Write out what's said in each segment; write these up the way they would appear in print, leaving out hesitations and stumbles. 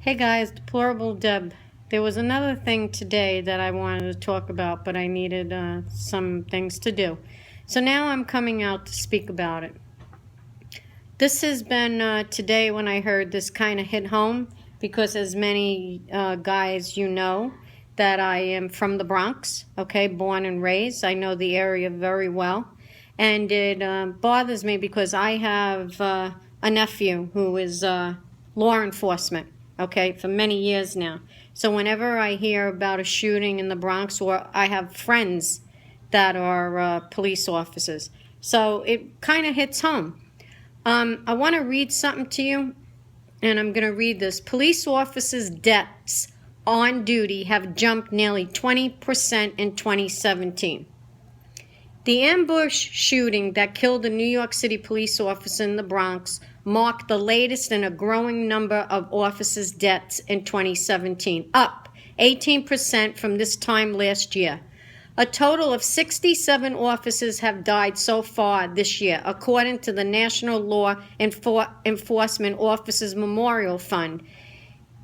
Hey guys, Deplorable Deb. There was another thing today that I wanted to talk about, but I needed some things to do. So now I'm coming out to speak about it. This has been today when I heard this kind of hit home, because as many guys you know, that I am from the Bronx, okay, born and raised. I know the area very well. And it bothers me because I have a nephew who is law enforcement, okay, for many years now. So whenever I hear about a shooting in the Bronx, or I have friends that are police officers, so it kind of hits home. I want to read something to you, and I'm going to read this. Police officers' deaths on duty have jumped nearly 20% in 2017. The ambush shooting that killed a New York City police officer in the Bronx marked the latest in a growing number of officers' deaths in 2017, up 18% from this time last year. A total of 67 officers have died so far this year, according to the National Law Enforcement Officers Memorial Fund.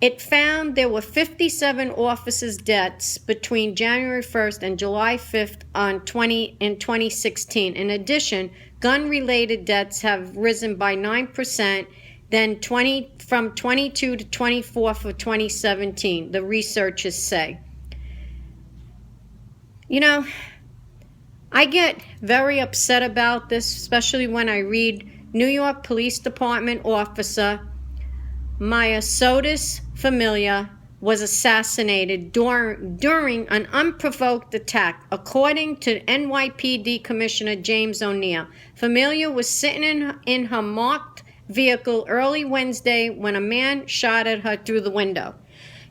It found there were 57 officers' deaths between January 1st and July 5th in 2016. In addition, gun-related deaths have risen by 9%, from 22 to 24 for 2017, the researchers say. You know, I get very upset about this, especially when I read New York Police Department officer Maya Sotis Familia was assassinated during an unprovoked attack, according to NYPD Commissioner James O'Neill. Familia was sitting in her marked vehicle early Wednesday when a man shot at her through the window.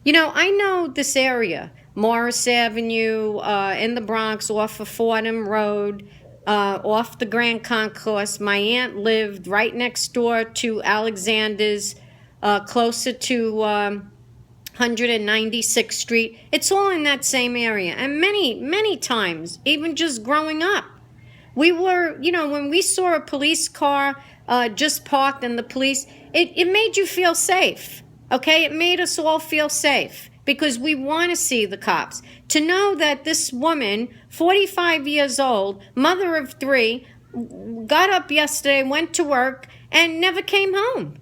You know, I know this area, Morris Avenue, in the Bronx, off of Fordham Road, off the Grand Concourse. My aunt lived right next door to Alexander's, closer to 196th Street. It's all in that same area. And many times, even just growing up, we were, when we saw a police car just parked and the police, it made you feel safe, okay? It made us all feel safe because we want to see the cops. To know that this woman, 45 years old, mother of 3, got up yesterday, went to work, and never came home.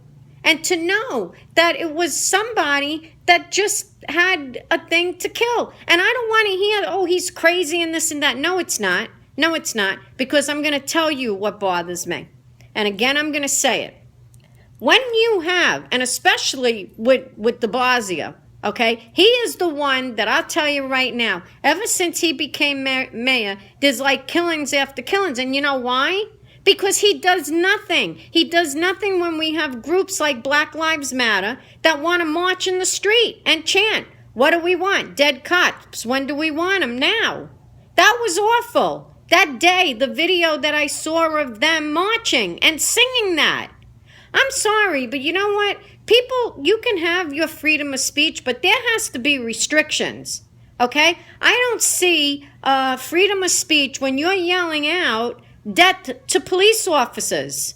And to know that it was somebody that just had a thing to kill. And I don't want to hear, oh, he's crazy and this and that. No, it's not. No, it's not. Because I'm going to tell you what bothers me. And again, I'm going to say it. When you have, and especially with de Blasio, okay, he is the one that I'll tell you right now, ever since he became mayor, there's like killings after killings. And you know why? Because he does nothing. He does nothing when we have groups like Black Lives Matter that want to march in the street and chant. What do we want? Dead cops. When do we want them? Now. That was awful. That day, the video that I saw of them marching and singing that. I'm sorry, but you know what? People, you can have your freedom of speech, but there has to be restrictions. Okay? I don't see freedom of speech when you're yelling out death to police officers.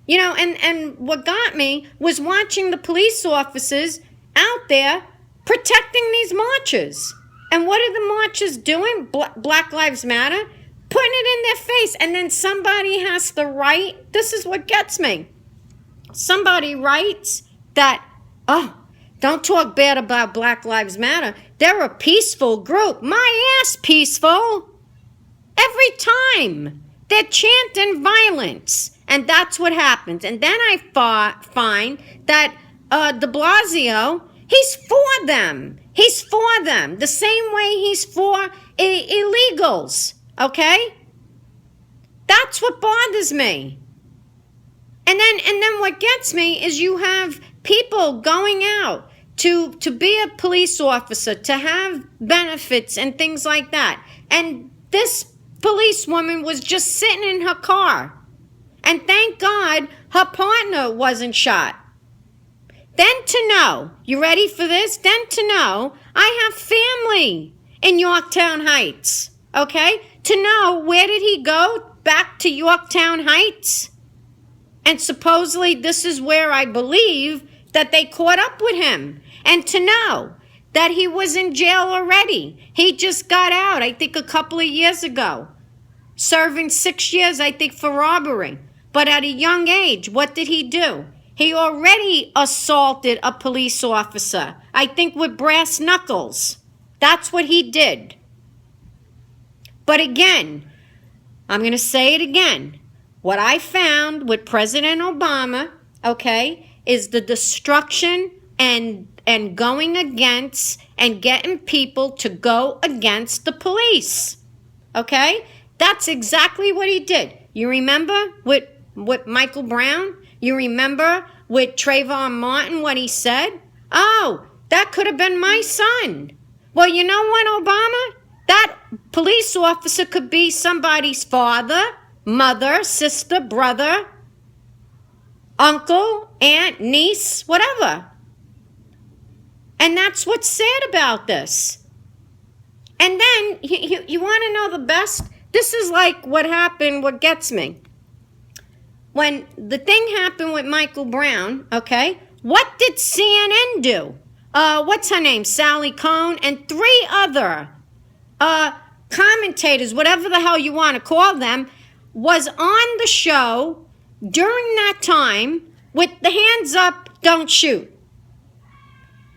And what got me was watching the police officers out there protecting these marchers. And what are the marchers doing? Black Lives Matter? Putting it in their face. And then somebody has to write. This is what gets me. Somebody writes that, oh, don't talk bad about Black Lives Matter. They're a peaceful group. My ass peaceful. Every time. They're chanting violence, and that's what happens. And then I find that de Blasio, he's for them. He's for them. The same way he's for illegals, okay? That's what bothers me. And then what gets me is you have people going out to be a police officer, to have benefits and things like that. And this policewoman was just sitting in her car. And thank God her partner wasn't shot. Then to know, you ready for this? Then to know I have family in Yorktown Heights, okay? To know, where did he go? Back to Yorktown Heights? And supposedly this is where I believe that they caught up with him. And to know that he was in jail already. He just got out, I think, a couple of years ago, serving 6 years, I think, for robbery. But at a young age, what did he do? He already assaulted a police officer, I think with brass knuckles. That's what he did. But again, I'm going to say it again. What I found with President Obama, okay, is the destruction and going against and getting people to go against the police. Okay? That's exactly what he did. You remember with Michael Brown? You remember with Trayvon Martin what he said? Oh, that could have been my son. Well, you know what, Obama? That police officer could be somebody's father, mother, sister, brother, uncle, aunt, niece, whatever. And that's what's sad about this. And then, you want to know the best? This is like what happened, what gets me. When the thing happened with Michael Brown, okay, what did CNN do? What's her name? Sally Cohn and 3 other commentators, whatever the hell you want to call them, was on the show during that time with the hands up, don't shoot.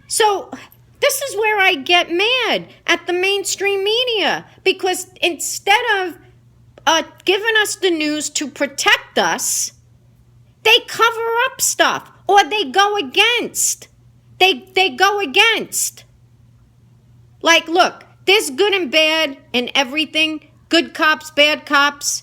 So this is where I get mad at the mainstream media, because instead of giving us the news to protect us, they cover up stuff or they go against. They go against. Like, look, there's good and bad in everything, good cops, bad cops.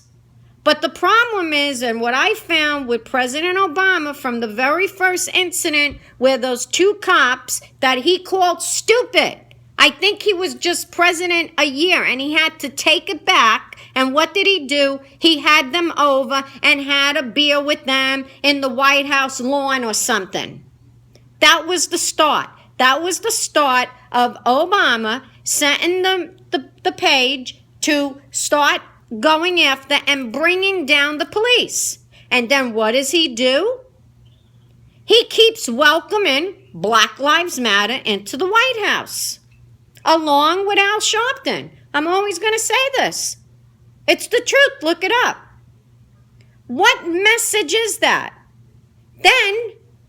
But the problem is, and what I found with President Obama from the very first incident where those 2 cops that he called stupid, I think he was just president a year and he had to take it back. And what did he do? He had them over and had a beer with them in the White House lawn or something. That was the start. That was the start of Obama setting the page to start going after and bringing down the police. And then what does he do? He keeps welcoming Black Lives Matter into the White House, along with Al Sharpton. I'm always going to say this. It's the truth. Look it up. What message is that? Then,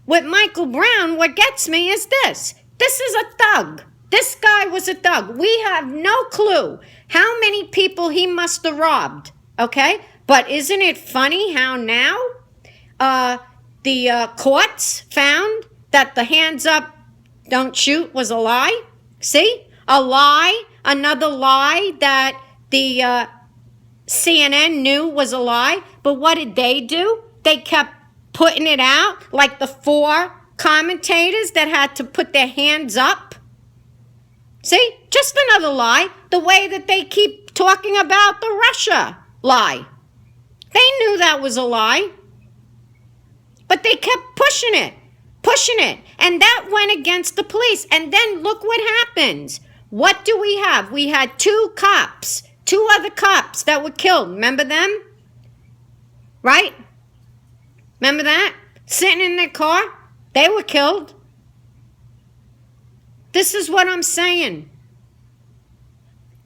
with Michael Brown, what gets me is this. This is a thug. This guy was a thug. We have no clue how many people he must have robbed, okay? But isn't it funny how now the courts found that the hands up, don't shoot was a lie? See? A lie, another lie that the CNN knew was a lie. But what did they do? They kept putting it out like the 4 commentators that had to put their hands up. See, just another lie, the way that they keep talking about the Russia lie. They knew that was a lie, but they kept pushing it, and that went against the police. And then look what happens. What do we have? We had 2 cops, 2 other cops that were killed. Remember them? Right? Remember that? Sitting in their car, they were killed. This is what I'm saying.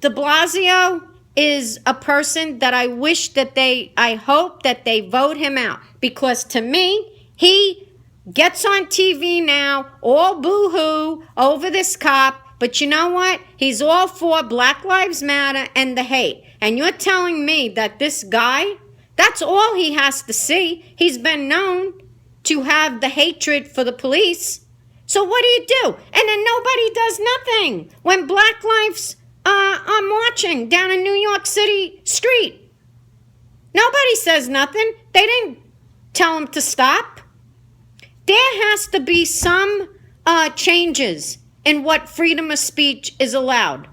De Blasio is a person that I hope that they vote him out. Because to me, he gets on TV now, all boo-hoo over this cop. But you know what? He's all for Black Lives Matter and the hate. And you're telling me that this guy, that's all he has to see. He's been known to have the hatred for the police. So what do? And then nobody does nothing when Black lives are marching down a New York City street. Nobody says nothing. They didn't tell them to stop. There has to be some changes in what freedom of speech is allowed,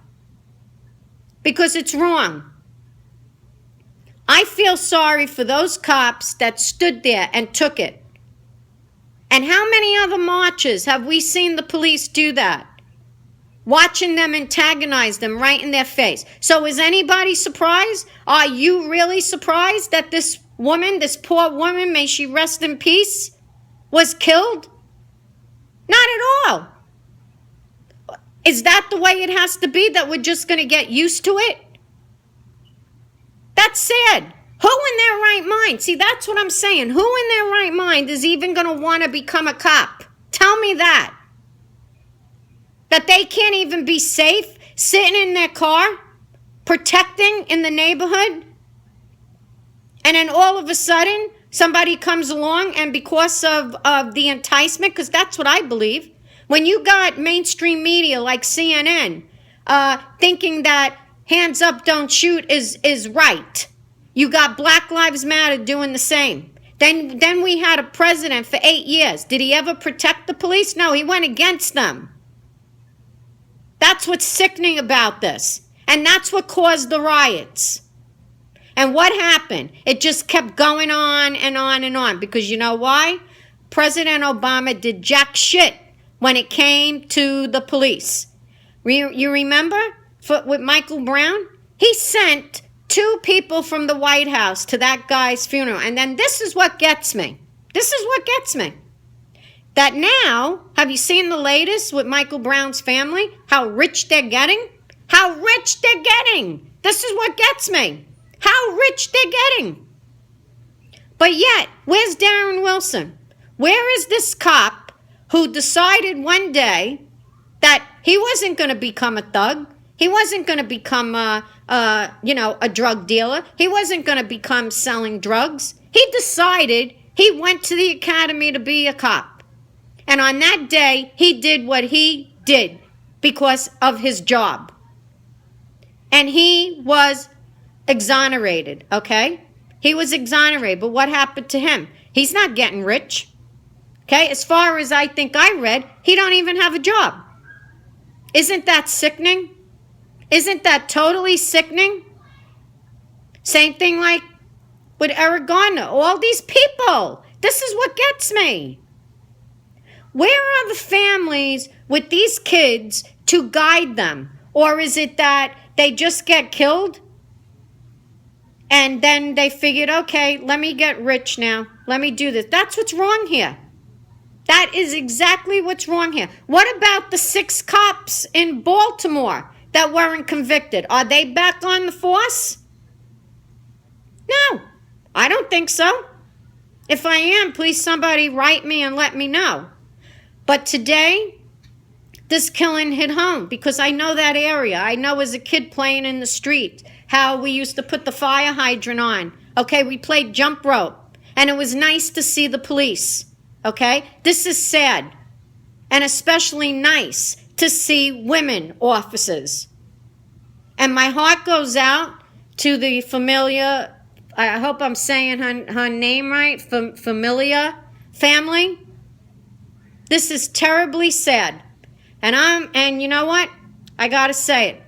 because it's wrong. I feel sorry for those cops that stood there and took it. And how many other marches have we seen the police do that? Watching them antagonize them right in their face. So is anybody surprised? Are you really surprised that this woman, this poor woman, may she rest in peace, was killed? Is that the way it has to be, that we're just going to get used to it? That's sad. Who in their right mind? See, that's what I'm saying. Who in their right mind is even going to want to become a cop? Tell me that. That they can't even be safe sitting in their car, protecting in the neighborhood? And then all of a sudden, somebody comes along, and because of the enticement, because that's what I believe, when you got mainstream media like CNN thinking that hands up, don't shoot is right. You got Black Lives Matter doing the same. Then we had a president for 8 years. Did he ever protect the police? No, he went against them. That's what's sickening about this. And that's what caused the riots. And what happened? It just kept going on and on and on. Because you know why? President Obama did jack shit when it came to the police. You remember with Michael Brown? He sent 2 people from the White House to that guy's funeral. And then this is what gets me. This is what gets me. That now, have you seen the latest with Michael Brown's family? How rich they're getting? How rich they're getting. This is what gets me. How rich they're getting. But yet, where's Darren Wilson? Where is this cop who decided one day that he wasn't going to become a thug? He wasn't going to become a drug dealer. He wasn't going to become selling drugs. He decided he went to the academy to be a cop. And on that day, he did what he did because of his job. And he was exonerated, okay? He was exonerated, but what happened to him? He's not getting rich, okay? As far as I think I read, he don't even have a job. Isn't that sickening? Isn't that totally sickening? Same thing like with Eric Garner. All these people. This is what gets me. Where are the families with these kids to guide them? Or is it that they just get killed? And then they figured, okay, let me get rich now. Let me do this. That's what's wrong here. That is exactly what's wrong here. What about the 6 cops in Baltimore that weren't convicted? Are they back on the force? No, I don't think so. If I am, please somebody write me and let me know. But today, this killing hit home because I know that area. I know as a kid playing in the street how we used to put the fire hydrant on. Okay, we played jump rope. And it was nice to see the police. Okay, this is sad. And especially nice to see women officers. And my heart goes out to the Familia, I hope I'm saying her name right, Familia family. This is terribly sad. And you know what? I gotta say it.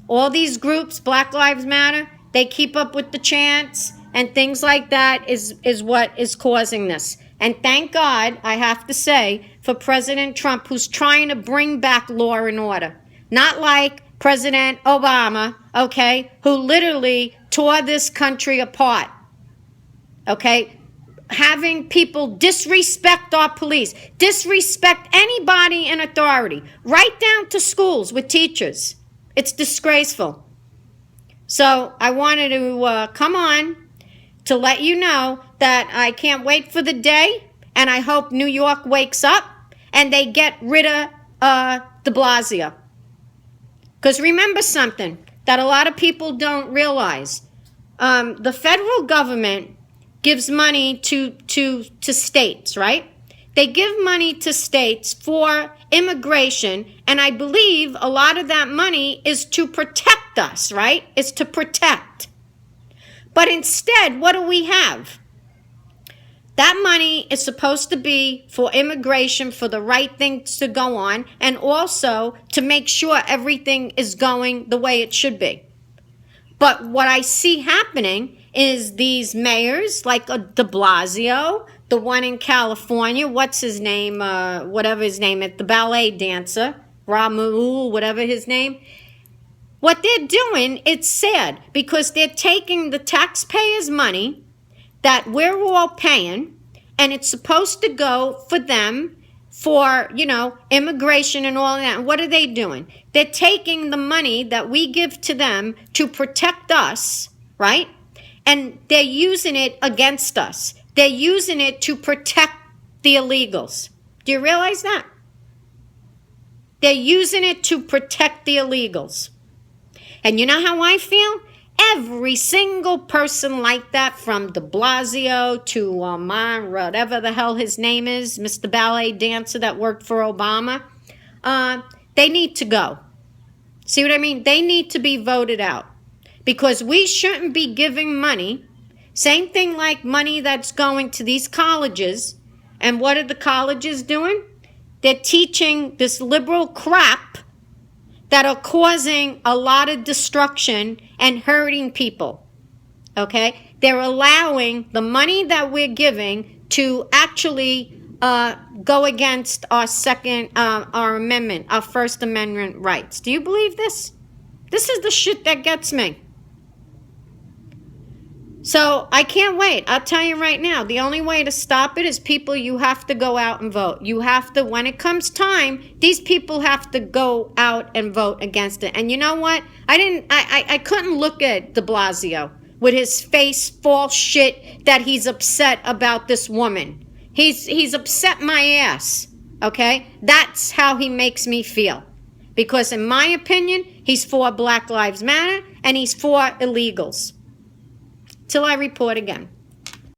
All these groups, Black Lives Matter, they keep up with the chants and things like that is what is causing this. And thank God, I have to say, for President Trump, who's trying to bring back law and order. Not like President Obama, okay, who literally tore this country apart. Okay? Having people disrespect our police, disrespect anybody in authority, right down to schools with teachers. It's disgraceful. So I wanted to come on to let you know that I can't wait for the day, and I hope New York wakes up and they get rid of de Blasio. Because remember something that a lot of people don't realize. The federal government gives money to states, right? They give money to states for immigration, and I believe a lot of that money is to protect us, right? It's to protect. But instead, what do we have? That money is supposed to be for immigration, for the right things to go on, and also to make sure everything is going the way it should be. But what I see happening is these mayors, like de Blasio, the one in California, what's his name, whatever his name is, the ballet dancer, Ramu, whatever his name. What they're doing, it's sad, because they're taking the taxpayers' money that we're all paying, and it's supposed to go for them for, immigration and all that. And what are they doing? They're taking the money that we give to them to protect us, right? And they're using it against us. They're using it to protect the illegals. Do you realize that? They're using it to protect the illegals. And you know how I feel? Every single person like that, from de Blasio to whatever the hell his name is, Mr. Ballet Dancer that worked for Obama, they need to go. See what I mean? They need to be voted out. Because we shouldn't be giving money. Same thing like money that's going to these colleges. And what are the colleges doing? They're teaching this liberal crap that are causing a lot of destruction and hurting people. Okay? They're allowing the money that we're giving to actually go against our amendment, our First Amendment rights. Do you believe this? This is the shit that gets me. So I can't wait. I'll tell you right now, the only way to stop it is people, you have to go out and vote. You have to, when it comes time, these people have to go out and vote against it. And you know what? I couldn't look at de Blasio with his face false shit that he's upset about this woman. He's upset my ass, okay? That's how he makes me feel. Because in my opinion, he's for Black Lives Matter and he's for illegals. Till I report again.